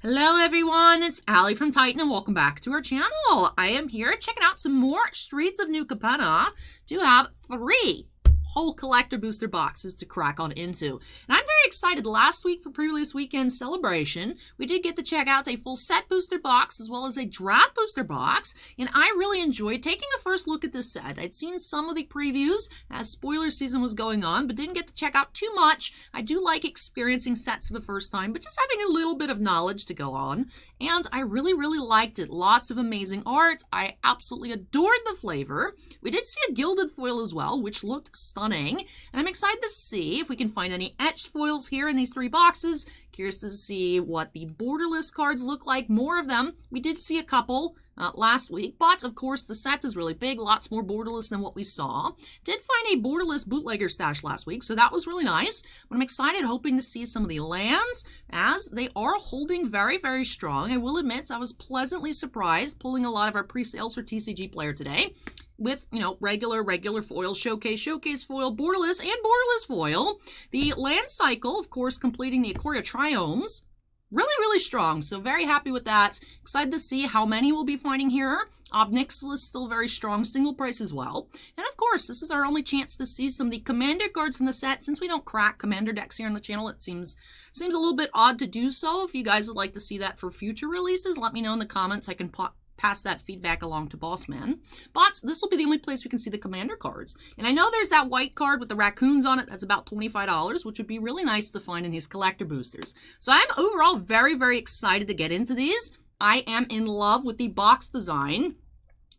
Hello everyone, it's Allie from Titan and welcome back to our channel. I am here checking out some more Streets of New Capenna. Do have 3 whole collector booster boxes to crack on into. And I'm very excited. Last week for pre-release weekend celebration, we did get to check out a full set booster box as well as a draft booster box, and I really enjoyed taking a first look at this set. I'd seen some of the previews as spoiler season was going on, but didn't get to check out too much. I do like experiencing sets for the first time, but just having a little bit of knowledge to go on, and I really liked it. Lots of amazing art. I absolutely adored the flavor. We did see a gilded foil as well, which looked stunning, and I'm excited to see if we can find any etched foils here in these 3 boxes. Curious to see what the borderless cards look like. More of them. We did see a couple last week, but of course the set is really big, lots more borderless than what we saw. Did find a borderless bootlegger stash last week, so that was really nice. But I'm excited, hoping to see some of the lands, as they are holding very strong. I will admit, I was pleasantly surprised pulling a lot of our pre-sales for TCG Player today with, regular foil, showcase foil, borderless, and borderless foil. The land cycle, of course, completing the Ikoria Triomes. Really strong, so very happy with that. Excited to see how many we'll be finding here. Obnixil is still very strong, single price as well. And of course, this is our only chance to see some of the Commander cards in the set. Since we don't crack Commander decks here on the channel, it seems a little bit odd to do so. If you guys would like to see that for future releases, let me know in the comments. I can pass that feedback along to Bossman. But this will be the only place we can see the Commander cards. And I know there's that white card with the raccoons on it. That's about $25, which would be really nice to find in these collector boosters. So I'm overall very excited to get into these. I am in love with the box design.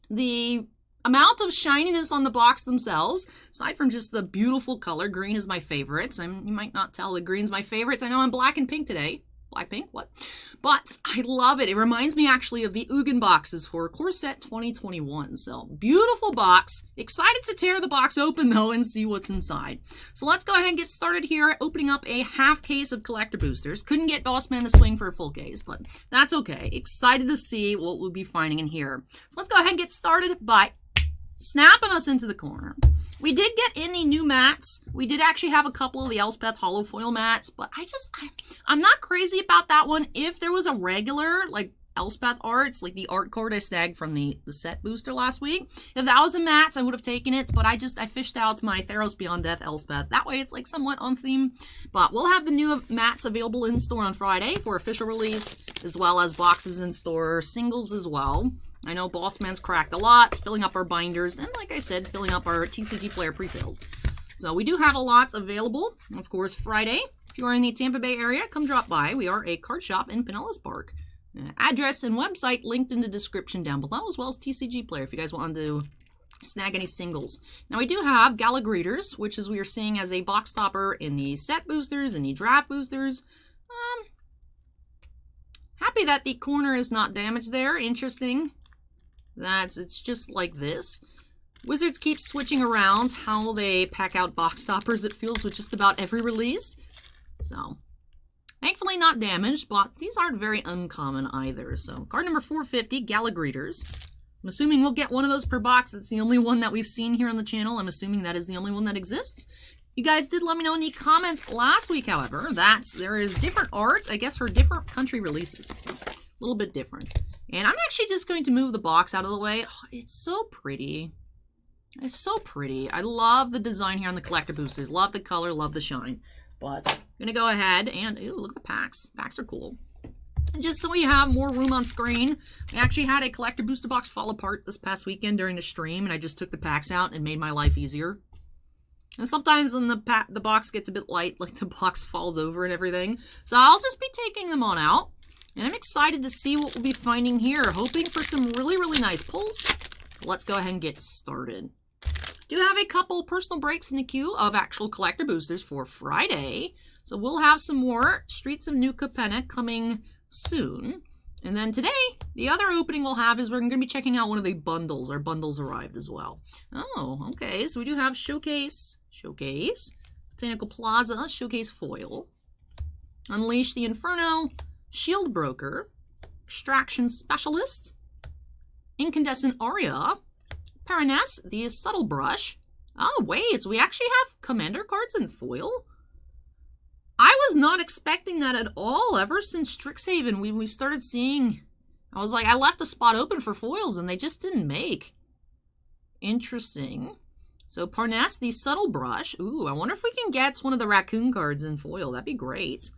The amount of shininess on the box themselves, aside from just the beautiful color, green is my favorite. You might not tell that green's my favorite. I know I'm black and pink today. Black pink? What? But I love it. It reminds me actually of the Ugin boxes for Core Set 2021. So, beautiful box. Excited to tear the box open though and see what's inside. So let's go ahead and get started here, opening up a half case of collector boosters. Couldn't get Bossman to swing for a full case, but that's okay. Excited to see what we'll be finding in here. So let's go ahead and get started by snapping us into the corner. We did get any new mats. We did actually have a couple of the Elspeth hollow foil mats, but I'm not crazy about that one. If there was a regular, like, Elspeth arts, like the art card I snagged from the set booster last week, if that was a mats, I would have taken it, but I fished out my Theros Beyond Death Elspeth. That way it's like somewhat on theme, but we'll have the new mats available in store on Friday for official release, as well as boxes in store, singles as well. I know Bossman's cracked a lot, filling up our binders, and like I said, filling up our TCG Player pre-sales. So we do have a lot available. Of course, Friday, if you are in the Tampa Bay area, come drop by. We are a card shop in Pinellas Park. Address and website linked in the description down below, as well as TCG Player if you guys want to snag any singles. Now we do have Gala Greeters, which is we are seeing as a box topper in the set boosters and the draft boosters. Happy that the corner is not damaged there. Interesting. It's just like this. Wizards keep switching around how they pack out box toppers, it feels, with just about every release. So, thankfully not damaged, but these aren't very uncommon either. So, card number 450, Gala Greeters. I'm assuming we'll get one of those per box. That's the only one that we've seen here on the channel. I'm assuming that is the only one that exists. You guys did let me know in the comments last week, however, that there is different art, I guess, for different country releases. So, a little bit different. And I'm actually just going to move the box out of the way. Oh, it's so pretty. It's so pretty. I love the design here on the collector boosters. Love the color, love the shine. But I'm going to go ahead and, ooh, look at the packs. Packs are cool. And just so we have more room on screen, I actually had a collector booster box fall apart this past weekend during the stream, and I just took the packs out and made my life easier. And sometimes when the box gets a bit light, like the box falls over and everything. So I'll just be taking them on out. And I'm excited to see what we'll be finding here. Hoping for some really nice pulls. Let's go ahead and get started. Do have a couple personal breaks in the queue of actual collector boosters for Friday. So we'll have some more Streets of New Capenna coming soon. And then today, the other opening we'll have is we're going to be checking out one of the bundles. Our bundles arrived as well. Oh, okay. So we do have Showcase, Botanical Plaza, Showcase Foil, Unleash the Inferno, Shield Broker, Extraction Specialist, Incandescent Aria, Paraness, the Subtle Brush. Oh, wait, we actually have Commander cards in foil? I was not expecting that at all. Ever since Strixhaven, we started seeing... I was like, I left a spot open for foils, and they just didn't make. Interesting. So Parnas, the Subtle Brush. Ooh, I wonder if we can get one of the Raccoon cards in foil. That'd be great.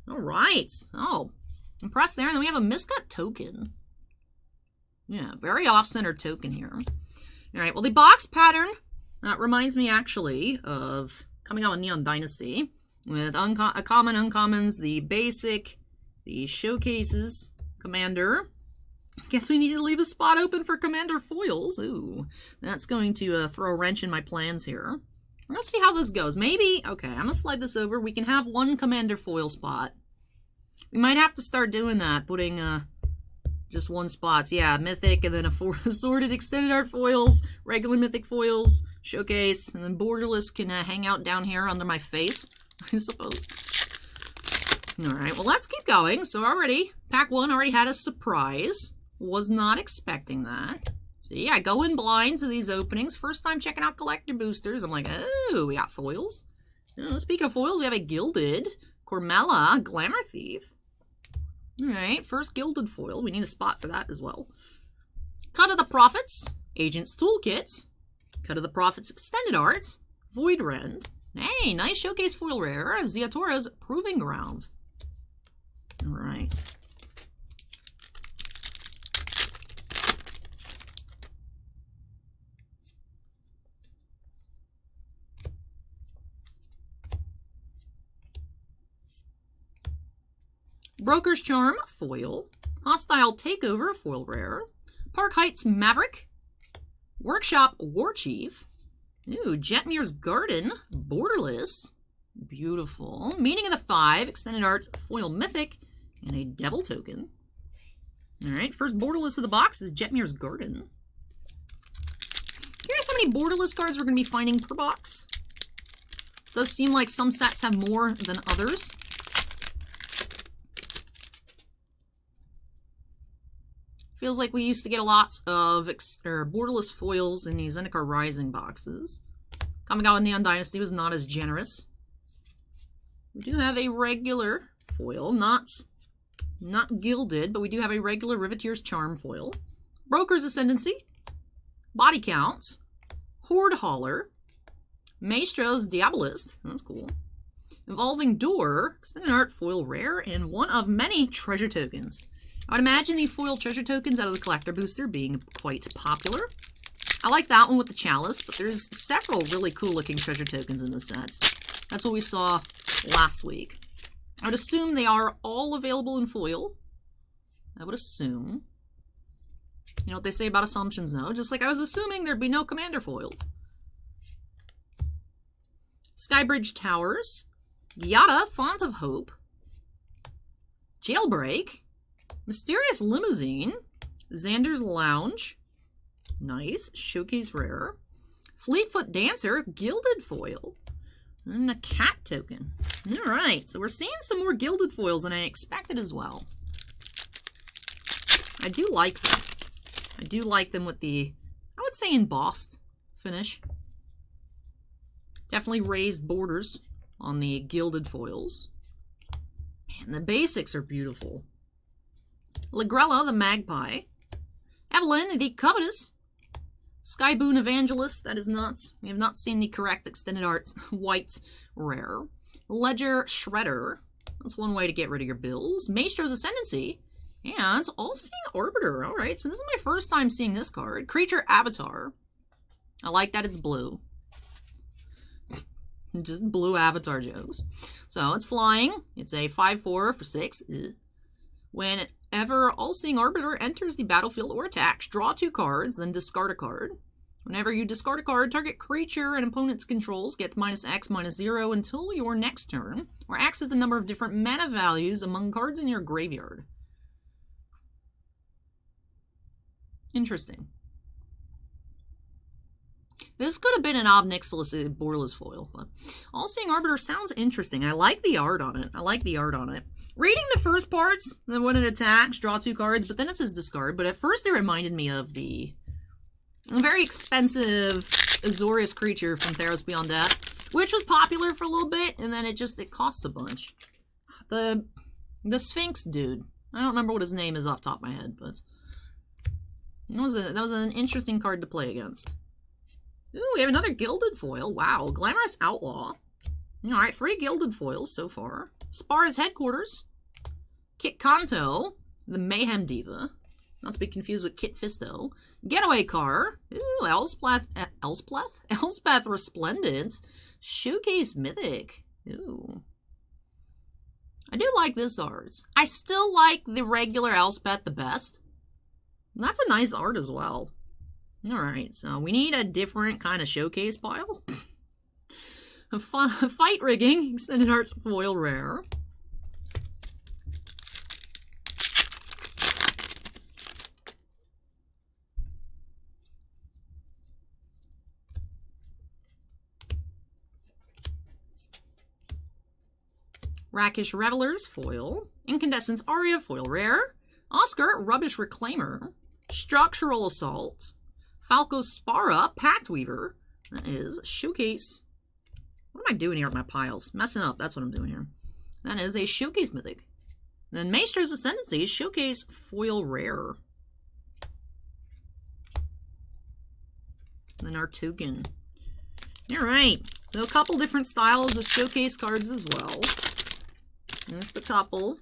All right. Oh, impressed there. And then we have a Miscut Token. Yeah, very off-center token here. All right, well, the box pattern reminds me, actually, of coming out with Neon Dynasty. With common, uncommons, the basic, the showcases, Commander. Guess we need to leave a spot open for Commander foils. Ooh, that's going to throw a wrench in my plans here. We're going to see how this goes. Maybe, okay, I'm going to slide this over. We can have one Commander foil spot. We might have to start doing that, putting just one spot. So yeah, Mythic, and then assorted extended art foils, regular Mythic foils, showcase, and then Borderless can hang out down here under my face, I suppose. Alright, well, let's keep going. So already, pack 1 already had a surprise. Was not expecting that. So yeah, go in blind to these openings. First time checking out collector boosters. I'm like, oh, we got foils. Speaking of foils, we have a Gilded Cormella Glamour Thief. Alright, first Gilded foil. We need a spot for that as well. Cut of the Prophets, Agent's Toolkits, Cut of the Prophets Extended Arts, Void Rend. Hey, nice showcase foil rare, Ziatora's Proving Ground. Alright. Broker's Charm, foil. Hostile Takeover, foil rare. Park Heights Maverick. Workshop Warchief. Ooh, Jetmir's Garden, Borderless. Beautiful. Meaning of the 5, Extended Arts, foil Mythic, and a Devil token. Alright, first Borderless of the box is Jetmir's Garden. Here's how many Borderless cards we're going to be finding per box. Does seem like some sets have more than others. Feels like we used to get a lot of Borderless foils in these Zendikar Rising boxes. Kamigawa Neon Dynasty was not as generous. We do have a regular foil, not gilded, but we do have a regular Riveteer's Charm foil. Broker's Ascendancy, Body Counts, Horde Hauler, Maestro's Diabolist, that's cool. Evolving Door, Extended Art foil rare, and one of many treasure tokens. I would imagine the foil treasure tokens out of the collector booster being quite popular. I like that one with the chalice, but there's several really cool looking treasure tokens in this set. That's what we saw last week. I would assume they are all available in foil. I would assume. You know what they say about assumptions, though? Just like I was assuming there'd be no Commander foils. Skybridge Towers. Yada, Font of Hope. Jailbreak. Mysterious Limousine, Xander's Lounge, nice, Showcase Rare, Fleetfoot Dancer, Gilded Foil, and a Cat token. Alright, so we're seeing some more Gilded Foils than I expected as well. I do like them. I do like them with the, I would say, embossed finish. Definitely raised borders on the Gilded Foils. Man, the basics are beautiful. Lagrella, the Magpie. Evelyn, the Covetous. Skyboon Evangelist, that is not, we have not seen the correct Extended Arts white rare. Ledger Shredder, that's one way to get rid of your bills. Maestro's Ascendancy, and All-Seeing Arbiter. Alright, so this is my first time seeing this card. Creature Avatar. I like that it's blue. Just blue Avatar jokes. So it's flying. It's a 5/4 for 6. Whenever All-Seeing Arbiter enters the battlefield or attacks, draw 2 cards, then discard a card. Whenever you discard a card, target creature and opponent's controls gets -X/-0 until your next turn, where X is the number of different mana values among cards in your graveyard. Interesting. This could have been an Ob Nixilis Borderless foil, but All-Seeing Arbiter sounds interesting. I like the art on it. Reading the first parts, then when it attacks, draw 2 cards, but then it says discard. But at first it reminded me of the very expensive Azorius creature from Theros Beyond Death, which was popular for a little bit, and then it costs a bunch. The Sphinx dude. I don't remember what his name is off the top of my head, but that was an interesting card to play against. Ooh, we have another gilded foil. Wow, Glamorous Outlaw. Alright, 3 gilded foils so far. Spar's Headquarters. Kit Kanto. The Mayhem Diva. Not to be confused with Kit Fisto. Getaway Car. Ooh, Elspeth Resplendent. Showcase Mythic. Ooh. I do like this art. I still like the regular Elspeth the best. And that's a nice art as well. Alright, so we need a different kind of showcase pile. A Fight Rigging, Extended Art Foil Rare. Rakish Revelers Foil. Incandescence Aria Foil Rare. Oscar Rubbish Reclaimer. Structural Assault. Falco Spara Pact Weaver. That is Showcase. What am I doing here with my piles? Messing up, that's what I'm doing here. That is a Showcase Mythic. Then Maester's Ascendancy Showcase Foil Rare. And then our token. Alright, so a couple different styles of showcase cards as well. Just a couple.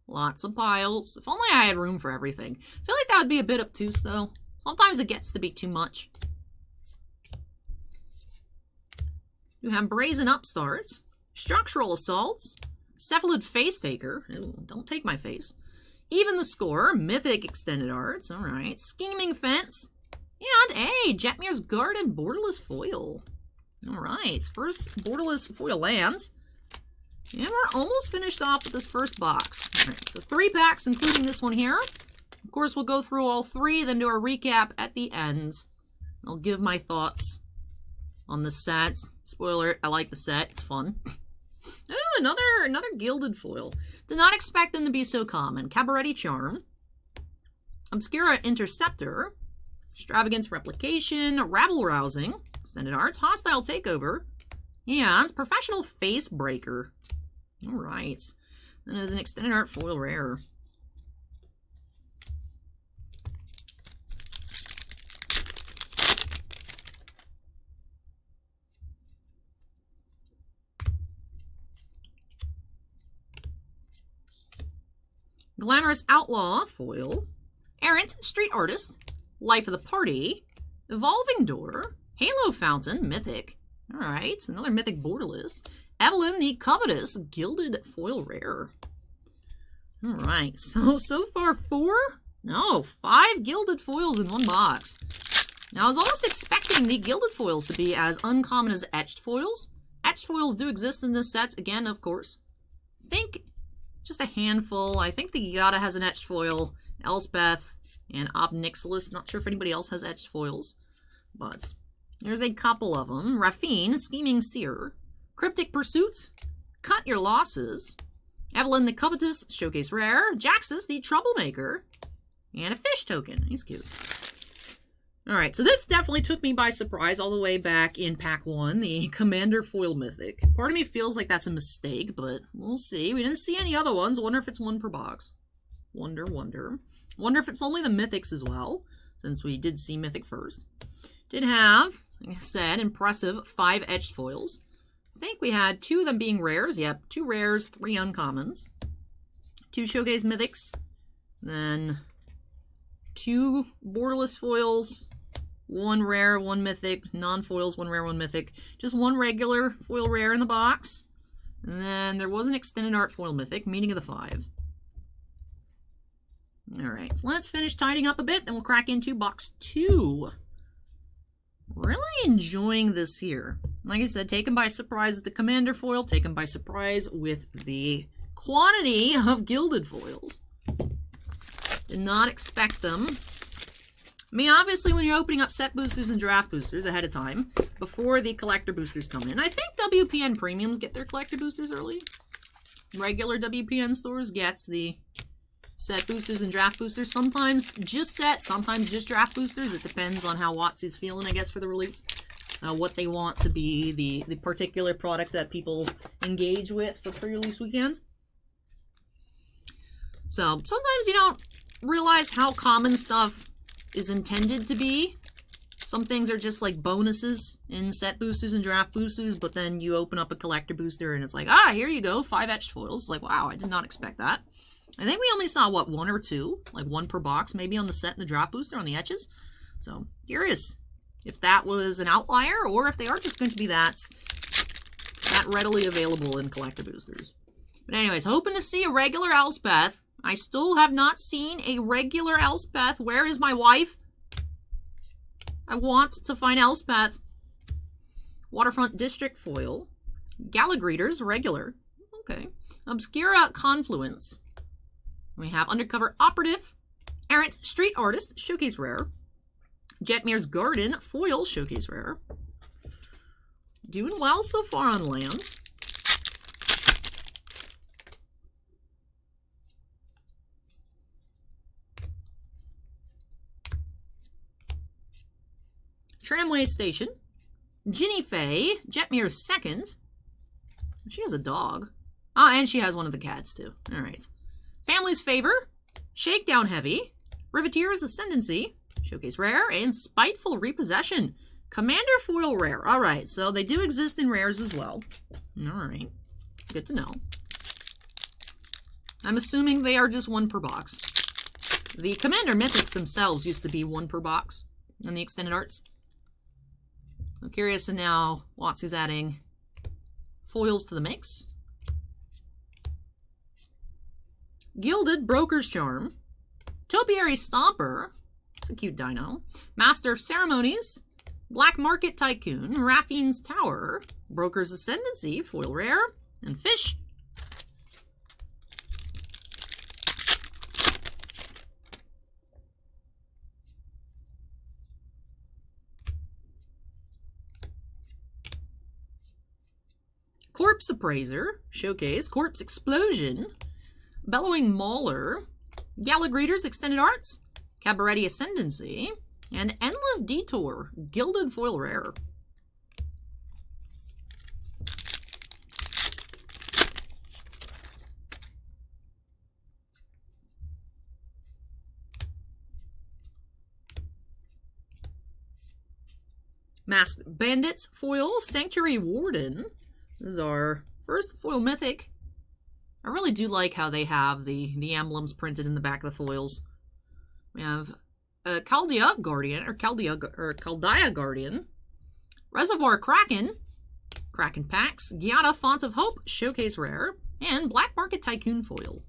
Lots of piles. If only I had room for everything. I feel like that would be a bit obtuse, though. Sometimes it gets to be too much. You have Brazen Upstarts, Structural Assaults, Cephalid Face Taker. Ooh, don't take my face. Even the Score, Mythic Extended Arts. Alright. Scheming Fence. And a Jetmir's Garden Borderless Foil. Alright. First Borderless Foil lands. And we're almost finished off with this first box. Alright, so 3 packs, including this one here. Of course, we'll go through all 3, then do a recap at the end. I'll give my thoughts on the sets. Spoiler, I like the set. It's fun. Oh, another gilded foil. Did not expect them to be so common. Cabaretti Charm. Obscura Interceptor. Extravagance Replication. Rabble Rousing. Extended Arts. Hostile Takeover. And Professional Face Breaker. Alright. That is an Extended Art Foil Rare. Glamorous Outlaw Foil. Errant Street Artist. Life of the Party. Evolving Door. Halo Fountain Mythic. Alright, another Mythic Borderless. Evelyn the Covetous Gilded Foil Rare. Alright, so far 5 gilded foils in one box. Now I was almost expecting the gilded foils to be as uncommon as etched foils. Etched foils do exist in this set, again, of course. I think just a handful. I think the Yada has an etched foil, Elspeth, and Obnixilis. Not sure if anybody else has etched foils, but there's a couple of them. Raffine, Scheming Seer, Cryptic Pursuit, Cut Your Losses, Evelyn the Covetous, Showcase Rare, Jaxus the Troublemaker, and a Fish Token. He's cute. Alright, so this definitely took me by surprise all the way back in Pack 1, the Commander Foil Mythic. Part of me feels like that's a mistake, but we'll see. We didn't see any other ones. Wonder if it's 1 per box. Wonder. Wonder if it's only the Mythics as well, since we did see Mythic first. Did have, like I said, impressive 5 etched foils. I think we had 2 of them being rares. Yep, 2 rares, 3 uncommons. 2 Showcase Mythics. Then 2 borderless foils. 1 rare, 1 mythic. Non-foils, 1 rare, 1 mythic. Just 1 regular foil rare in the box. And then there was an Extended Art Foil Mythic, Meaning of the 5. Alright, so let's finish tidying up a bit, then we'll crack into box 2. Really enjoying this here. Like I said, taken by surprise with the Commander foil, taken by surprise with the quantity of gilded foils. Did not expect them. I mean, obviously, when you're opening up set boosters and draft boosters ahead of time, before the collector boosters come in, I think WPN Premiums get their collector boosters early. Regular WPN stores gets the set boosters and draft boosters. Sometimes just set, sometimes just draft boosters. It depends on how WotC's feeling, I guess, for the release. what they want to be the particular product that people engage with for pre-release weekends. So sometimes you don't realize how common stuff is intended to be. Some things are just like bonuses in set boosters and draft boosters, but then you open up a collector booster and it's like, ah, here you go, 5 etched foils. It's like, wow, I did not expect that. I think we only saw, what, 1 or 2? Like 1 per box, maybe on the set and the draft booster on the etches. So, curious if that was an outlier or if they are just going to be that readily available in collector boosters. But anyways, hoping to see a regular Elspeth. I still have not seen a regular Elspeth. Where is my wife? I want to find Elspeth. Waterfront District foil. Gallagreeters, regular. Okay. Obscura Confluence. We have Undercover Operative. Errant Street Artist, showcase rare. Jetmir's Garden, foil, showcase rare. Doing well so far on lands. Tramway Station. Ginny Faye, Jetmir's second. She has a dog. Ah, and she has one of the cats, too. Alright. Family's Favor. Shakedown Heavy. Riveteer's Ascendancy. Showcase rare. And Spiteful Repossession. Commander foil rare. Alright, so they do exist in rares as well. Alright. Good to know. I'm assuming they are just 1 per box. The Commander Mythics themselves used to be 1 per box in the extended arts. I'm curious to now Watsy's adding foils to the mix. Gilded Broker's Charm. Topiary Stomper. It's a cute dino. Master of Ceremonies. Black Market Tycoon. Raffine's Tower. Broker's Ascendancy. Foil rare. And Fish. Corpse Appraiser, Showcase, Corpse Explosion, Bellowing Mauler, Gallagreeters Extended Arts, Cabaret Ascendancy, and Endless Detour, Gilded Foil Rare. Masked Bandits foil, Sanctuary Warden. This is our first foil mythic. I really do like how they have the emblems printed in the back of the foils. We have Chaldea Guardian, or Chaldea Guardian, Reservoir Kraken, Kraken Packs, Giada Font of Hope, Showcase Rare, and Black Market Tycoon foil.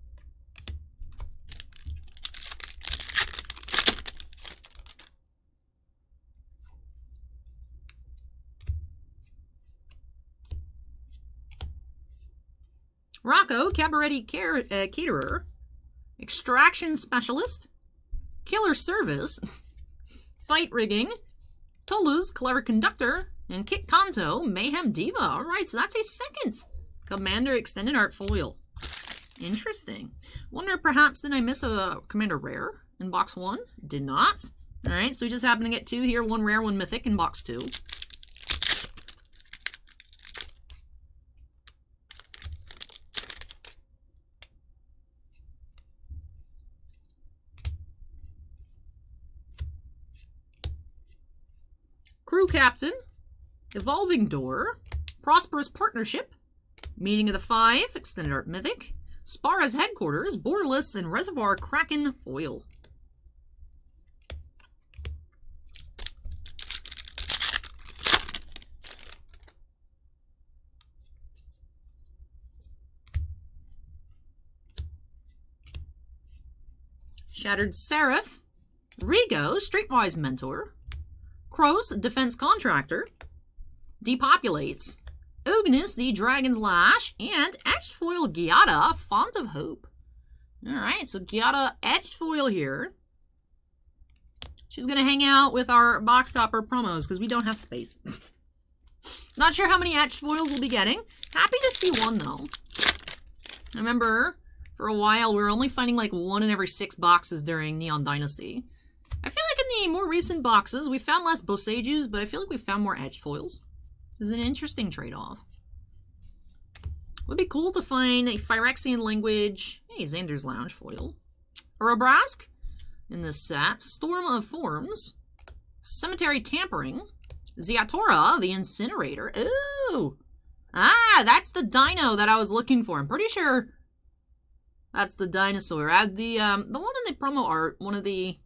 Rocco, Cabaret Caterer, Extraction Specialist, Killer Service, Fight Rigging, Tolu's Clever Conductor, and Kit Kanto, Mayhem Diva. Alright, so that's a second Commander Extended Art foil. Interesting. Wonder perhaps did I miss a Commander Rare in box 1? Did not. Alright, so we just happen to get 2 here, 1 rare, 1 mythic in box 2. Crew Captain, Evolving Door, Prosperous Partnership, Meeting of the Five, Extended Art Mythic, Spara's Headquarters, Borderless, and Reservoir Kraken foil. Shattered Seraph, Rigo, Streetwise Mentor, Kroos, Defense Contractor, Depopulates, Ognis, the Dragon's Lash, and Etched Foil Giada, Font of Hope. Alright, so Giada Etched Foil here. She's going to hang out with our box topper promos because we don't have space. Not sure how many Etched Foils we'll be getting. Happy to see 1, though. I remember for a while we were only finding like 1 in every 6 boxes during Neon Dynasty. I feel like the more recent boxes, we found less Boseijus, but I feel like we found more edge foils. This is an interesting trade-off. Would be cool to find a Phyrexian language, hey, Xander's Lounge foil, or a Brask in this set, Storm of Forms, Cemetery Tampering, Ziatora, the Incinerator. Ooh! Ah, that's the dino that I was looking for. I'm pretty sure that's the dinosaur. I had the one in the promo art, one of the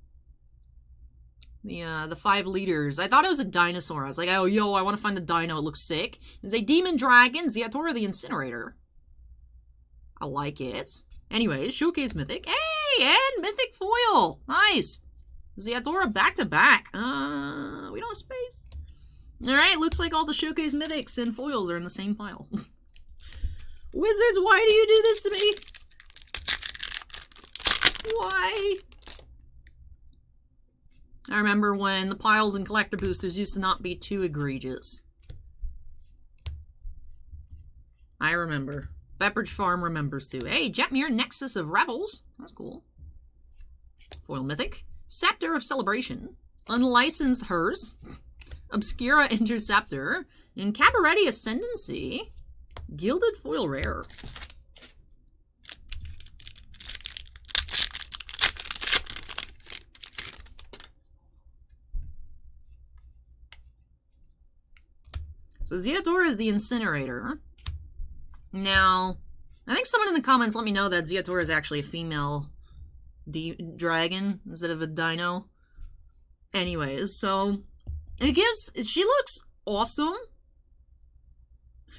5 leaders. I thought it was a dinosaur. I was like, oh, yo, I want to find a dino. It looks sick. It's a demon dragon, Ziatora the Incinerator. I like it. Anyways, Showcase Mythic. Hey, and Mythic Foil. Nice. Ziatora back-to-back. We don't have space. Alright, looks like all the Showcase Mythics and foils are in the same pile. Wizards, why do you do this to me? Why? I remember when the piles and collector boosters used to not be too egregious. I remember. Pepperidge Farm remembers too. Hey, Jetmir, Nexus of Revels. That's cool. Foil Mythic. Scepter of Celebration. Unlicensed Hearse. Obscura Interceptor. And Cabaretti Ascendancy. Gilded Foil Rare. So Ziatora is the Incinerator. Now, I think someone in the comments let me know that Ziatora is actually a female dragon instead of a dino. Anyways, so she looks awesome.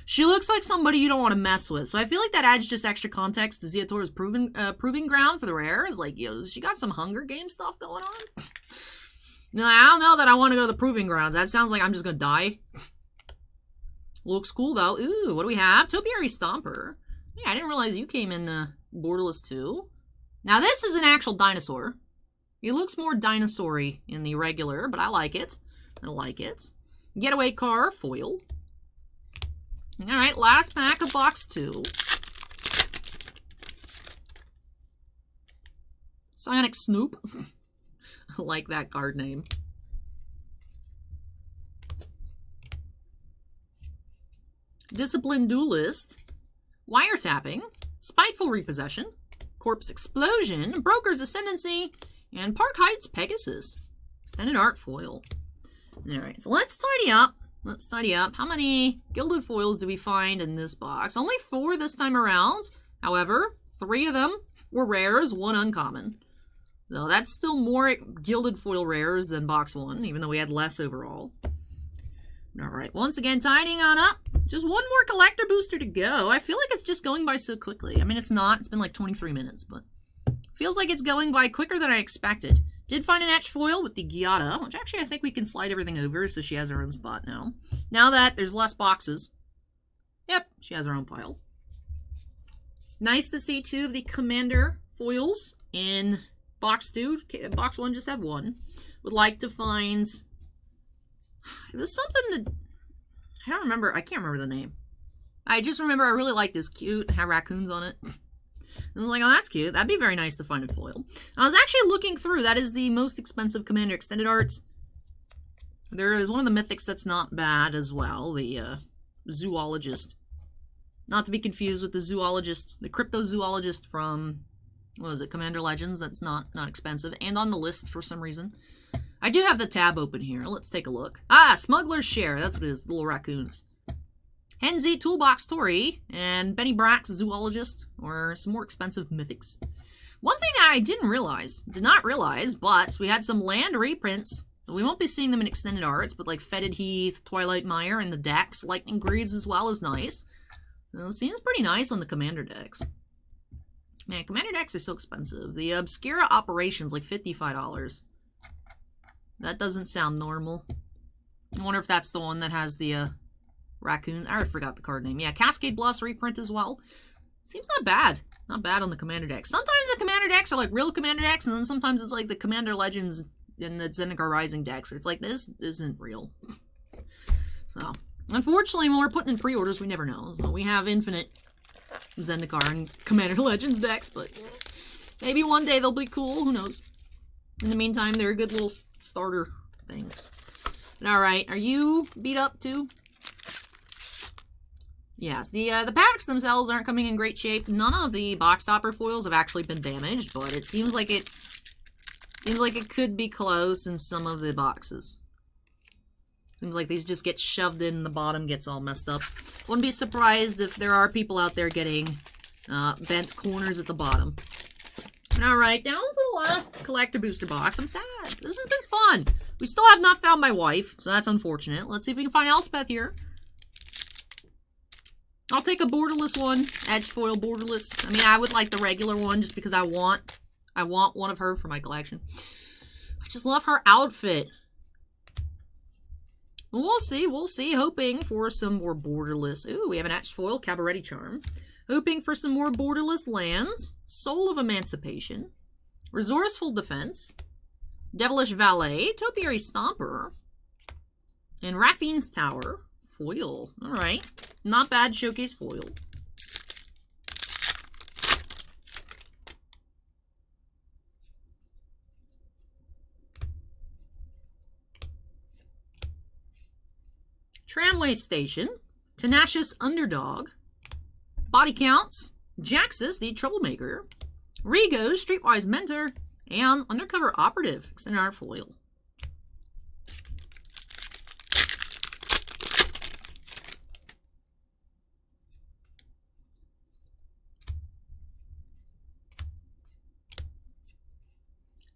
She looks like somebody you don't want to mess with. So I feel like that adds just extra context to Ziatora's proving ground for the rares. Like, yo, she got some Hunger Games stuff going on. Now, I don't know that I want to go to the proving grounds. That sounds like I'm just gonna die. Looks cool, though. Ooh, what do we have? Topiary Stomper. Yeah, I didn't realize you came in Borderless, too. Now, this is an actual dinosaur. He looks more dinosaur-y in the regular, but I like it. I like it. Getaway Car, foil. Alright, last pack of box 2. Psionic Snoop. I like that card name. Disciplined Duelist, Wiretapping, Spiteful Repossession, Corpse Explosion, Broker's Ascendancy, and Park Heights Pegasus. Extended Art Foil. Alright, so let's tidy up. Let's tidy up. How many gilded foils do we find in this box? Only 4 this time around. However, 3 of them were rares, 1 uncommon. So that's still more gilded foil rares than box 1, even though we had less overall. Alright, once again, tidying on up. Just 1 more collector booster to go. I feel like it's just going by so quickly. I mean, it's not. It's been like 23 minutes, but feels like it's going by quicker than I expected. Did find an etched foil with the Giada, which actually I think we can slide everything over so she has her own spot now. Now that there's less boxes. Yep, she has her own pile. Nice to see 2 of the Commander foils in box 2. Box 1 just had 1. Would like to find... It was something that... I don't remember. I can't remember the name. I just remember I really like this cute. It had raccoons on it. And I was like, oh, that's cute. That'd be very nice to find in foil. I was actually looking through. That is the most expensive Commander Extended Art. There is one of the mythics that's not bad as well. The Zoologist. Not to be confused with the Zoologist, the Cryptozoologist from, what was it, Commander Legends. That's not expensive. And on the list for some reason. I do have the tab open here. Let's take a look. Ah, Smuggler's Share. That's what it is. The little raccoons. Henzi Toolbox Tori and Benny Brack's Zoologist, or some more expensive mythics. One thing I did not realize, but we had some land reprints. We won't be seeing them in extended arts, but like Fetid Heath, Twilight Mire, and the decks, Lightning Greaves as well is nice. So it seems pretty nice on the Commander decks. Man, Commander decks are so expensive. The Obscura Operations, like $55. That doesn't sound normal. I wonder if that's the one that has the raccoon. I already forgot the card name. Yeah, Cascade Bluffs reprint as well. Seems not bad. Not bad on the Commander decks. Sometimes the Commander decks are like real Commander decks, and then sometimes it's like the Commander Legends and the Zendikar Rising decks. It's like, this isn't real. So, unfortunately, when we're putting in pre-orders, we never know. So we have infinite Zendikar and Commander Legends decks, but maybe one day they'll be cool. Who knows? In the meantime, they're good little starter things. Alright, are you beat up too? Yes, the packs themselves aren't coming in great shape. None of the box topper foils have actually been damaged, but it seems like it could be close in some of the boxes. Seems like these just get shoved in, the bottom gets all messed up. Wouldn't be surprised if there are people out there getting bent corners at the bottom. Alright, down to the last collector booster box. I'm sad. This has been fun. We still have not found my wife, so that's unfortunate. Let's see if we can find Elspeth here. I'll take a borderless one. Edge foil borderless. I mean, I would like the regular one just because I want one of her for my collection. I just love her outfit. We'll see. Hoping for some more borderless. Ooh, we have an Etched foil Cabaret Charm. Hoping for some more borderless lands. Soul of Emancipation. Resourceful Defense. Devilish Valet. Topiary Stomper. And Raffine's Tower. Foil. Alright. Not bad showcase foil. Tramway Station. Tenacious Underdog. Body Counts. Jaxus, the Troublemaker. Rigo, Streetwise Mentor. And Undercover Operative. Extended Art Foil.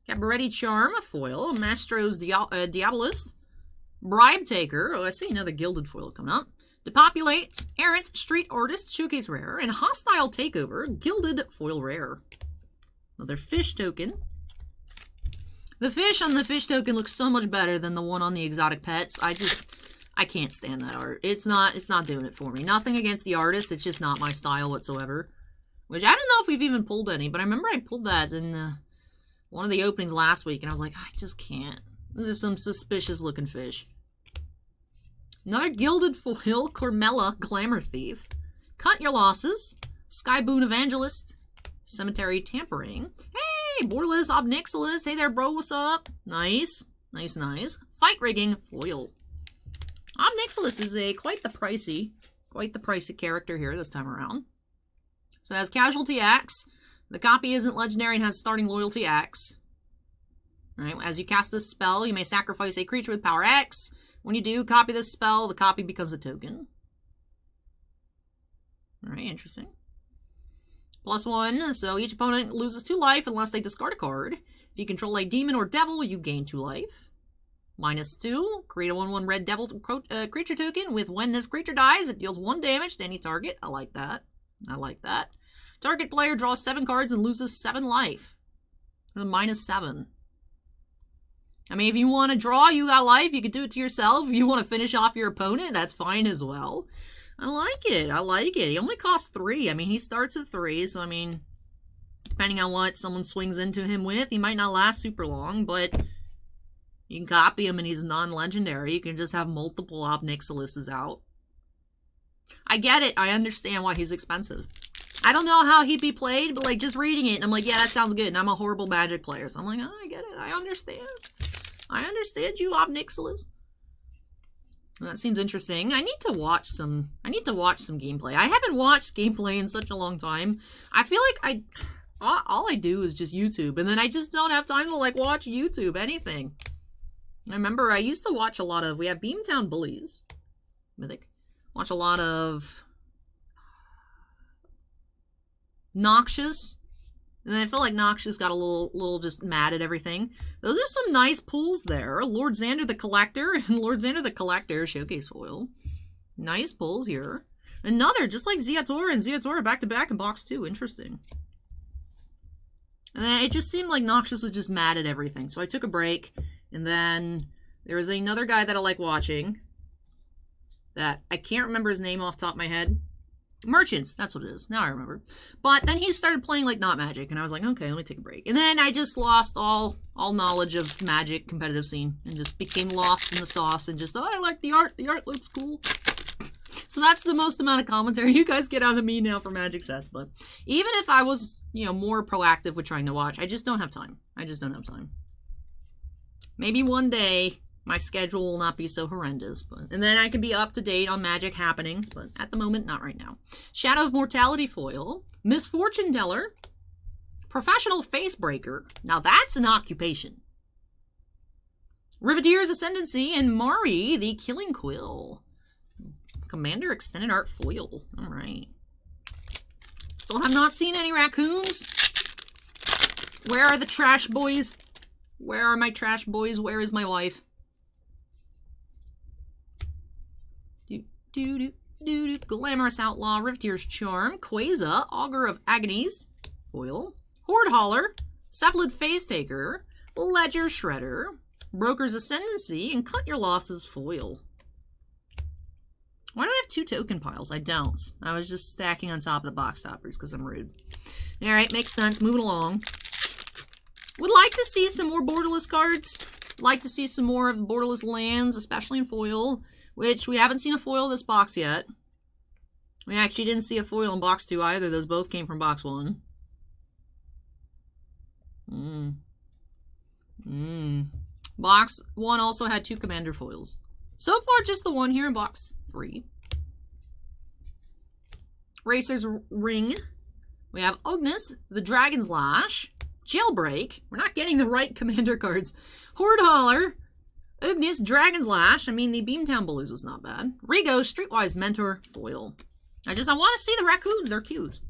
Cabaret Charm, a foil. Mastro's Diabolist. Bribe Taker. Oh, I see another gilded foil coming up. Depopulate. Errant Street Artist. Showcase Rare. And Hostile Takeover. Gilded Foil Rare. Another fish token. The fish on the fish token looks so much better than the one on the exotic pets. I can't stand that art. It's not doing it for me. Nothing against the artist. It's just not my style whatsoever. Which I don't know if we've even pulled any, but I remember I pulled that in one of the openings last week, and I was like, I just can't. This is some suspicious looking fish. Another gilded foil, Cormella, Glamour Thief. Cut Your Losses. Skyboon Evangelist. Cemetery Tampering. Hey, Borderless Obnixilis. Hey there, bro, what's up? Nice. Nice. Fight Rigging Foil. Obnixilis is quite the pricey character here this time around. So it has Casualty X. The copy isn't legendary and has starting loyalty X. Right? As you cast this spell, you may sacrifice a creature with power X. When you do copy this spell, the copy becomes a token. Alright, interesting. +1, so each opponent loses 2 life unless they discard a card. If you control a demon or devil, you gain 2 life. -2, create a 1/1 red devil creature token with when this creature dies, it deals 1 damage to any target. I like that. Target player draws 7 cards and loses 7 life. -7. I mean, if you want to draw, you got life, you can do it to yourself. If you want to finish off your opponent, that's fine as well. I like it. He only costs 3. I mean, he starts at 3, so I mean, depending on what someone swings into him with, he might not last super long, but you can copy him and he's non-legendary. You can just have multiple Obnixilises out. I get it. I understand why he's expensive. I don't know how he'd be played, but like just reading it, and I'm like, yeah, that sounds good. And I'm a horrible Magic player, so I'm like, oh, I get it. I understand you, Obnixilis. That seems interesting. I need to watch some gameplay. I haven't watched gameplay in such a long time. I feel like all I do is just YouTube, and then I just don't have time to like watch YouTube, anything. I remember I used to watch a lot of, we have Beamtown Bullies, Mythic. Watch a lot of Noxious. And then I feel like Noxious got a little just mad at everything. Those are some nice pulls there. Lord Xander the Collector and Lord Xander the Collector showcase foil. Nice pulls here. Another, just like Ziator and Ziator back-to-back in box 2. Interesting. And then it just seemed like Noxious was just mad at everything. So I took a break. And then there was another guy that I like watching. That I can't remember his name off the top of my head. Merchants, that's what it is. Now I remember. But then he started playing like not Magic, and I was like, okay, let me take a break. And then I just lost all knowledge of Magic competitive scene, and just became lost in the sauce, and just, oh, I like the art. The art looks cool. So that's the most amount of commentary you guys get out of me now for Magic sets. But even if I was, more proactive with trying to watch, I just don't have time. Maybe one day my schedule will not be so horrendous, and then I can be up to date on Magic happenings, but at the moment, not right now. Shadow of Mortality foil, Misfortune Teller, Professional Facebreaker. Now that's an occupation. Riveteer's Ascendancy, and Mari, the Killing Quill. Commander Extended Art foil. All right. Still have not seen any raccoons. Where are the trash boys? Where are my trash boys? Where is my wife? Glamorous Outlaw, Riveteer's Charm, Quasar, Augur of Agonies, foil, Horde Hauler, Cephalid Phase Taker, Ledger Shredder, Broker's Ascendancy, and Cut Your Losses foil. Why do I have 2 token piles? I don't. I was just stacking on top of the box toppers because I'm rude. Alright, makes sense. Moving along. Would like to see some more borderless cards. Like to see some more of the borderless lands, especially in foil, which we haven't seen a foil this box yet. We actually didn't see a foil in box 2 either. Those both came from box 1. Box 1 also had 2 commander foils. So far, just the one here in box 3. Racer's Ring. We have Ugnus, the Dragon's Lash, Jailbreak. We're not getting the right commander cards. Horde Hauler, Ugnus, Dragon's Lash. I mean, the Beamtown Blues was not bad. Rigo, Streetwise Mentor, foil. I want to see the raccoons. They're cute.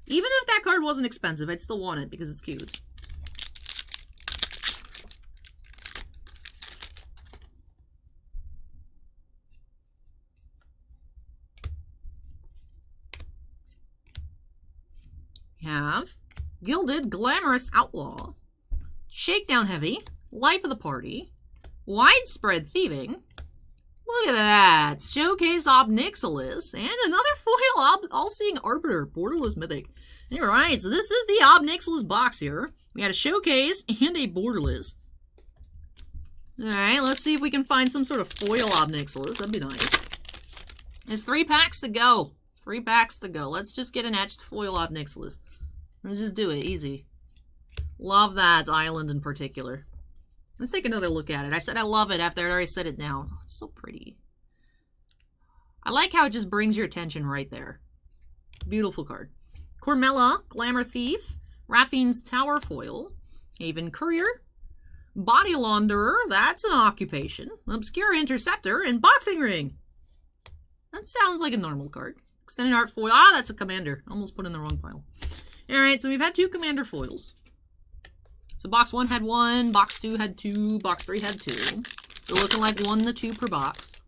Even if that card wasn't expensive, I'd still want it because it's cute. We have Gilded Glamorous Outlaw, Shakedown Heavy, Life of the Party, Widespread Thieving. Look at that. Showcase Obnixilis, and another foil All-Seeing Arbiter, Borderless Mythic. Alright, so this is the Obnixilis box here. We had a Showcase and a Borderless. Alright, let's see if we can find some sort of foil Obnixilis. That'd be nice. There's 3 packs to go. 3 packs to go. Let's just get an etched foil Obnixilis. Let's just do it. Easy. Love that island in particular. Let's take another look at it. I said I love it after I already set it down. Oh, it's so pretty. I like how it just brings your attention right there. Beautiful card. Cormella, Glamour Thief, Raffine's Tower foil, Haven Courier, Body Launderer, that's an occupation, Obscure Interceptor, and Boxing Ring. That sounds like a normal card. Extended Art foil. Ah, that's a commander. Almost put in the wrong pile. Alright, so we've had 2 commander foils. So box 1 had 1, box 2 had 2, box 3 had 2. So looking like 1 to 2 per box.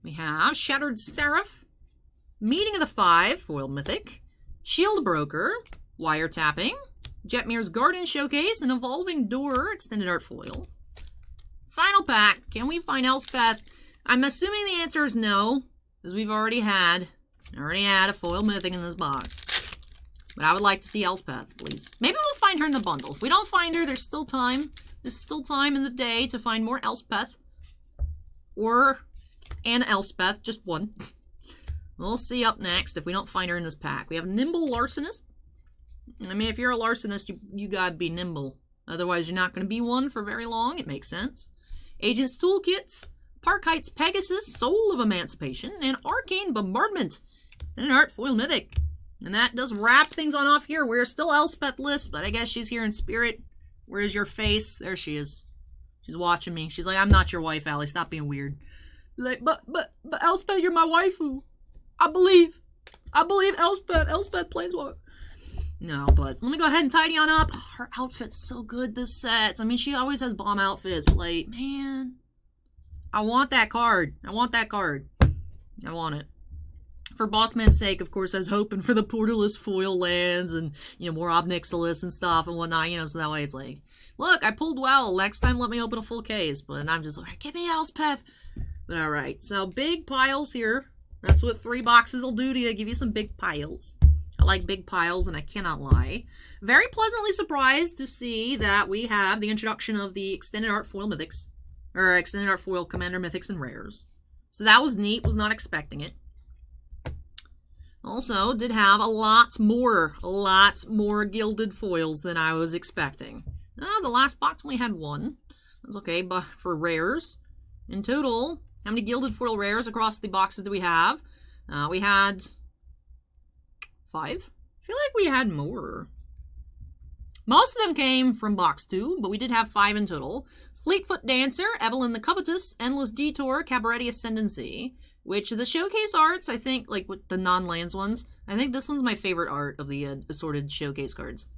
We have Shattered Seraph, Meeting of the Five, foil mythic, Shield Broker, Wiretapping, Jetmir's Garden Showcase, and Evolving Door, Extended Art foil. Final pack. Can we find Elspeth? I'm assuming the answer is no, because we've already had a foil mythic in this box. But I would like to see Elspeth, please. Maybe we'll find her in the bundle. If we don't find her, there's still time. There's still time in the day to find more Elspeth. Or an Elspeth, just one. We'll see up next if we don't find her in this pack. We have Nimble Larcenist. I mean, if you're a larcenist, you gotta be nimble. Otherwise, you're not going to be one for very long. It makes sense. Agent's Toolkit, Park Heights Pegasus, Soul of Emancipation, and Arcane Bombardment. Extended Art foil mythic. And that does wrap things on off here. We're still Elspeth-less, but I guess she's here in spirit. Where's your face? There she is. She's watching me. She's like, I'm not your wife, Allie. Stop being weird. Like, but Elspeth, you're my waifu. I believe Elspeth Planeswalker. No, but let me go ahead and tidy on up. Her outfit's so good this set. I mean, she always has bomb outfits, but like, man, I want that card. I want it. For Bossman's sake, of course, I was hoping for the Portalist foil lands and, you know, more Obnixilis and stuff and whatnot, you know, so that way it's like, look, I pulled well. Next time, let me open a full case. But I'm just like, give me Elspeth. All right, so big piles here. That's what 3 boxes will do to you. Give you some big piles. I like big piles, and I cannot lie. Very pleasantly surprised to see that we have the introduction of the Extended Art Foil Mythics. Or Extended Art Foil Commander Mythics and Rares. So that was neat. Was not expecting it. Also, did have a lot more gilded foils than I was expecting. The last box only had one. That's okay, but for rares. In total, how many gilded foil rares across the boxes do we have? We had 5. I feel like we had more. Most of them came from box 2, but we did have 5 in total. Fleetfoot Dancer, Evelyn the Covetous, Endless Detour, Cabaret Ascendancy. Which the showcase arts, I think, like with the non-lands ones, I think this one's my favorite art of the assorted showcase cards.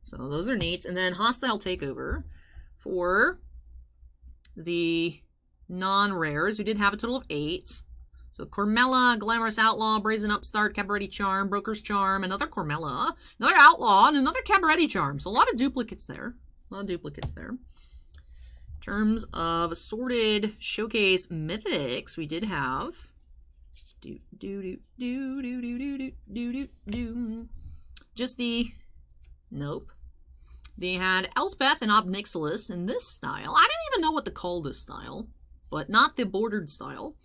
So those are neat. And then Hostile Takeover for the non-rares. We did have a total of 8. So Cormella, Glamorous Outlaw, Brazen Upstart, Cabaret Charm, Broker's Charm, another Cormella, another Outlaw, and another Cabaret Charm. So a lot of duplicates there. In terms of assorted showcase mythics, we did have just the they had Elspeth and Obnixilis in this style. I didn't even know what to call this style, but not the bordered style.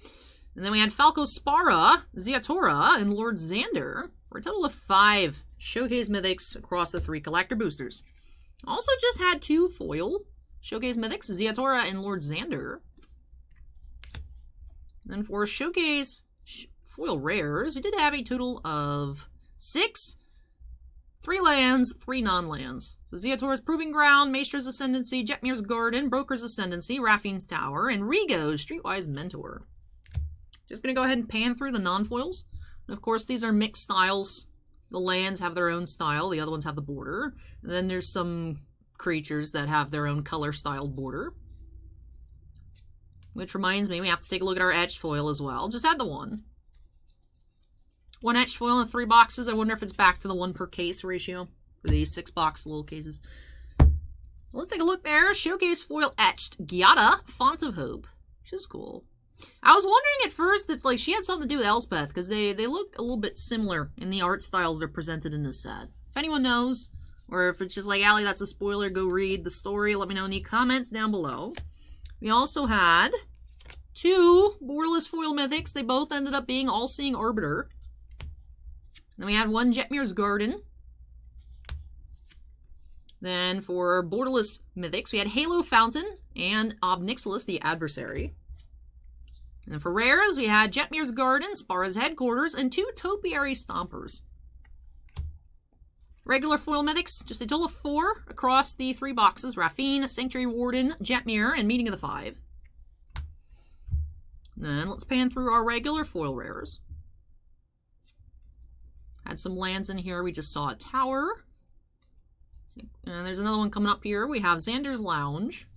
And then we had Falco Spara, Ziatora, and Lord Xander for a total of 5 showcase mythics across the 3 collector boosters. Also just had 2 foil showcase mythics, Ziatora and Lord Xander. Then for showcase foil rares, we did have a total of 6, 3 lands, 3 non-lands. So Ziatora's Proving Ground, Maestra's Ascendancy, Jetmir's Garden, Broker's Ascendancy, Raffine's Tower, and Rigo's Streetwise Mentor. Just going to go ahead and pan through the non-foils. And of course, these are mixed styles. The lands have their own style, the other ones have the border. And then there's some creatures that have their own color-styled border. Which reminds me, we have to take a look at our etched foil as well. Just had the one. 1 etched foil in 3 boxes. I wonder if it's back to the 1 per case ratio for the 6-box little cases. So let's take a look there. Showcase foil etched Giada, Font of Hope, which is cool. I was wondering at first if like she had something to do with Elspeth, because they look a little bit similar in the art styles they're presented in this set. If anyone knows, or if it's just like, Allie, that's a spoiler, go read the story, let me know in the comments down below. We also had 2 borderless foil mythics. They both ended up being All-Seeing Arbiter. Then we had 1 Jetmir's Garden. Then for borderless mythics, we had Halo Fountain and Obnixilis, the Adversary. And then for rares, we had Jetmir's Garden, Spara's Headquarters, and 2 Topiary Stompers. Regular foil mythics, just a total of 4 across the 3 boxes. Raffine, Sanctuary Warden, Jetmir, and Meeting of the 5. Then let's pan through our regular foil rares. Had some lands in here. We just saw a tower. And there's another one coming up here. We have Xander's Lounge.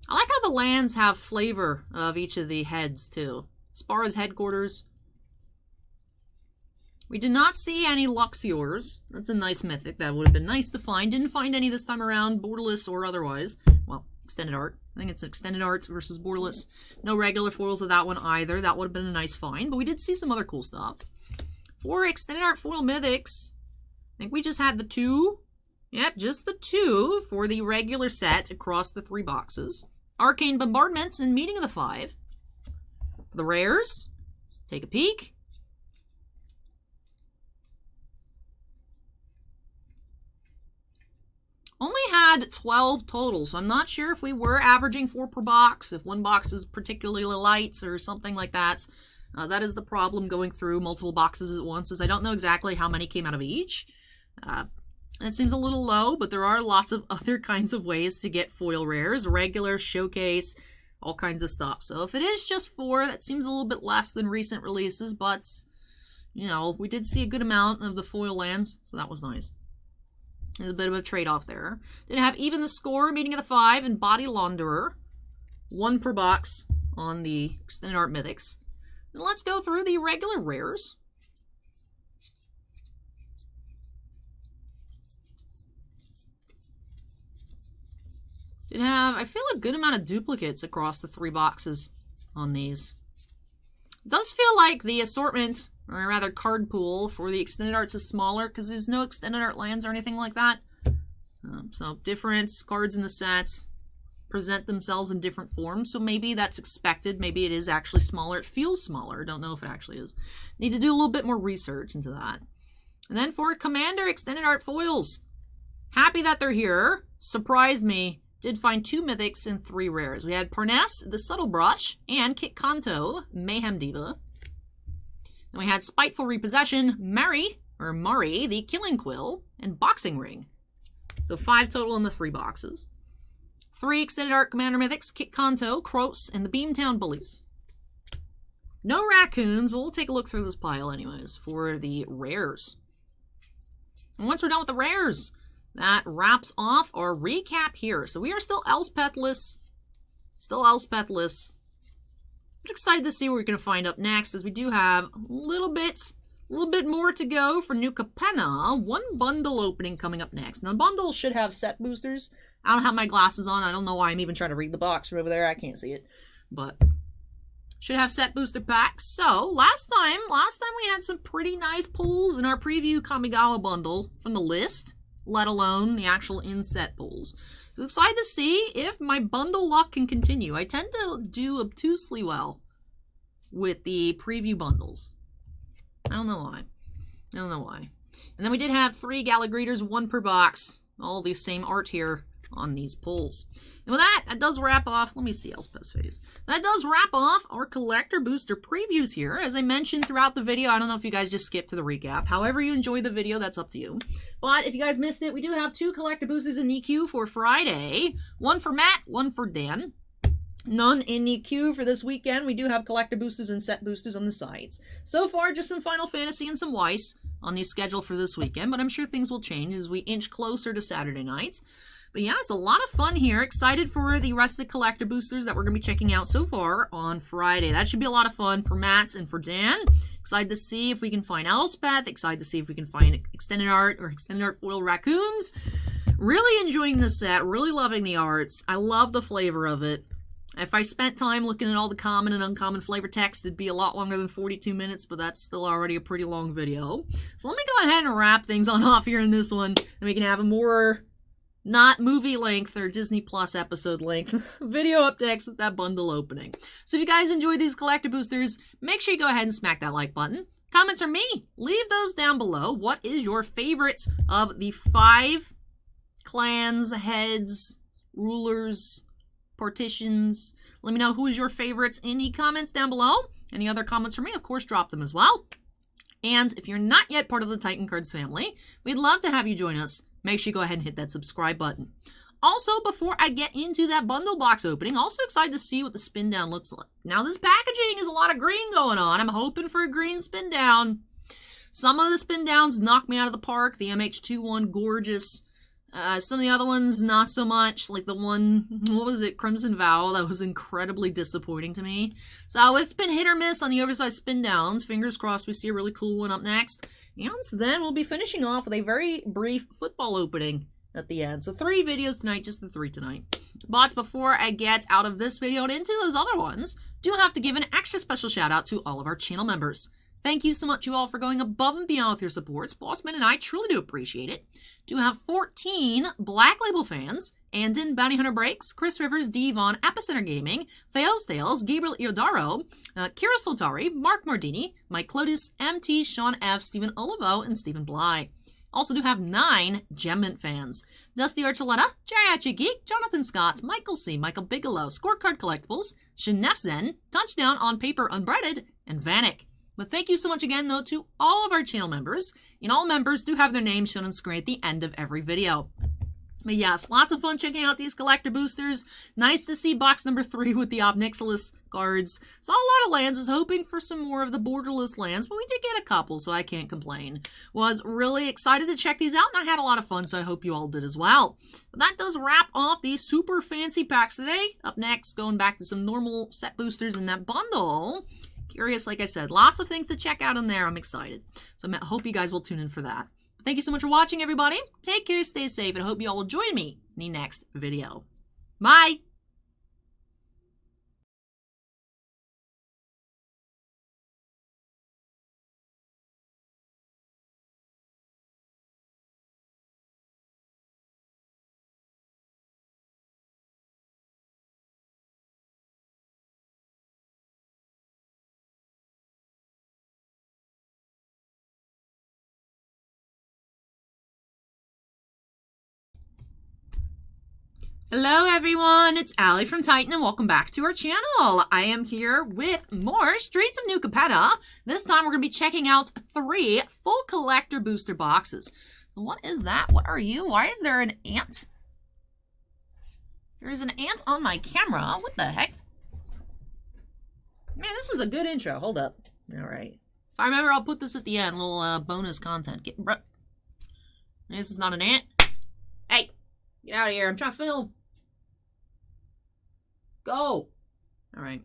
I like how the lands have flavor of each of the heads, too. Spara's Headquarters. We did not see any Luxiors. That's a nice mythic. That would have been nice to find. Didn't find any this time around, borderless or otherwise. Well, extended art. I think it's extended arts versus borderless. No regular foils of that one either. That would have been a nice find, but we did see some other cool stuff. For extended art foil mythics, I think we just had the 2. Yep, just the 2 for the regular set across the 3 boxes. Arcane Bombardments and Meeting of the 5. For the rares, let's take a peek. Only had 12 total, so I'm not sure if we were averaging 4 per box, if one box is particularly light or something like that. That is the problem going through multiple boxes at once, is I don't know exactly how many came out of each. It seems a little low, but there are lots of other kinds of ways to get foil rares, regular, showcase, all kinds of stuff. So if it is just 4, that seems a little bit less than recent releases, but, you know, we did see a good amount of the foil lands, so that was nice. There's a bit of a trade-off there. Didn't have Even the Score, Meeting of the 5, and Body Launderer. 1 per box on the Extended Art Mythics. And let's go through the regular rares. Did have, I feel, a good amount of duplicates across the 3 boxes on these. It does feel like the assortment, or rather card pool, for the Extended Arts is smaller because there's no Extended Art lands or anything like that. So different cards in the sets. present themselves in different forms, so maybe that's expected. Maybe it is actually smaller. It feels smaller. Don't know if it actually is. Need to do a little bit more research into that. And then for Commander Extended Art Foils, happy that they're here. Surprised me. Did find 2 mythics and 3 rares. We had Parnasse, the Subtle Brush, and Kit Kanto, Mayhem Diva. Then we had Spiteful Repossession, Mari, the Killing Quill, and Boxing Ring. So 5 total in the 3 boxes. 3 Extended Art Commander Mythics, Kit Kanto, Kroos, and the Beamtown Bullies. No raccoons, but we'll take a look through this pile anyways for the rares. And once we're done with the rares, that wraps off our recap here. So we are still Elspethless. But excited to see what we're going to find up next, as we do have a little bit more to go for new CAPENNA. 1 bundle opening coming up next. Now, bundles should have set boosters. I don't have my glasses on. I don't know why I'm even trying to read the box from over there. I can't see it. But should have set booster packs. So, last time we had some pretty nice pulls in our preview Kamigawa bundle from the list, let alone the actual in-set pulls. So excited to see if my bundle luck can continue. I tend to do obtusely well with the preview bundles. I don't know why. And then we did have 3 Gala Greeters, 1 per box. All the same art here on these pulls. And with that does wrap off, let me see Elspeth's face. That does wrap off our collector booster previews here. As I mentioned throughout the video, I don't know if you guys just skipped to the recap. However you enjoy the video, that's up to you. But if you guys missed it, we do have 2 collector boosters in the queue for Friday. 1 for Matt, 1 for Dan. None in the queue for this weekend. We do have collector boosters and set boosters on the sides. So far, just some Final Fantasy and some Weiss on the schedule for this weekend, but I'm sure things will change as we inch closer to Saturday nights. But yeah, it's a lot of fun here. Excited for the rest of the collector boosters that we're going to be checking out so far on Friday. That should be a lot of fun for Matt and for Dan. Excited to see if we can find Elspeth. Excited to see if we can find Extended Art or Extended Art Foil Raccoons. Really enjoying this set. Really loving the arts. I love the flavor of it. If I spent time looking at all the common and uncommon flavor text, it'd be a lot longer than 42 minutes, but that's still already a pretty long video. So let me go ahead and wrap things on off here in this one, and we can have a more not movie length or Disney Plus episode length video updates with that bundle opening. So if you guys enjoy these collector boosters, make sure you go ahead and smack that like button. Comments are me. Leave those down below. What is your favorites of the 5 clans, heads, rulers, partitions? Let me know who is your favorites in the comments down below. Any other comments from me, of course, drop them as well. And if you're not yet part of the Titan Cards family, we'd love to have you join us. Make sure you go ahead and hit that subscribe button. Also, before I get into that bundle box opening, also excited to see what the spin down looks like. Now, this packaging is a lot of green going on. I'm hoping for a green spin down. Some of the spin downs knocked me out of the park. The MH21, gorgeous. Some of the other ones, not so much. Like the one, what was it, Crimson Vow, that was incredibly disappointing to me. So it's been hit or miss on the oversized spin downs. Fingers crossed we see a really cool one up next. And then we'll be finishing off with a very brief football opening at the end. So 3 videos tonight, just the 3 tonight. But before I get out of this video and into those other ones, do have to give an extra special shout out to all of our channel members. Thank you so much, you all, for going above and beyond with your supports. Bossman and I truly do appreciate it. Do have 14 Black Label fans: Andon, Bounty Hunter Breaks, Chris Rivers, Devon, Epicenter Gaming, Fails Tales, Gabriel Iodaro, Kira Soltari, Mark Mardini, Mike Clotis, MT, Sean F, Stephen Olivo, and Stephen Bly. Also do have 9 Gemmint fans: Dusty Archuleta, Geriatric Geek, Jonathan Scott, Michael C, Michael Bigelow, Scorecard Collectibles, Shinef Zen, Touchdown on Paper Unbreaded, and Vanek. But thank you so much again, though, to all of our channel members. And all members do have their names shown on screen at the end of every video. But yes, lots of fun checking out these collector boosters. Nice to see box number 3 with the Obnixilis cards. Saw a lot of lands. Was hoping for some more of the borderless lands, but we did get a couple, so I can't complain. Was really excited to check these out, and I had a lot of fun, so I hope you all did as well. But that does wrap off these super fancy packs today. Up next, going back to some normal set boosters in that bundle. Curious, like I said, lots of things to check out in there. I'm excited. So I hope you guys will tune in for that. But thank you so much for watching, everybody. Take care, stay safe, and I hope you all will join me in the next video. Bye! Hello everyone, it's Allie from Titan and welcome back to our channel. I am here with more Streets of New Capenna. This time we're going to be checking out 3 full collector booster boxes. What is that? What are you? Why is there an ant? There is an ant on my camera. What the heck? Man, this was a good intro. Hold up. Alright. If I remember, I'll put this at the end. Little bonus content. This is not an ant. Hey! Get out of here. I'm trying to film. Go! Alright.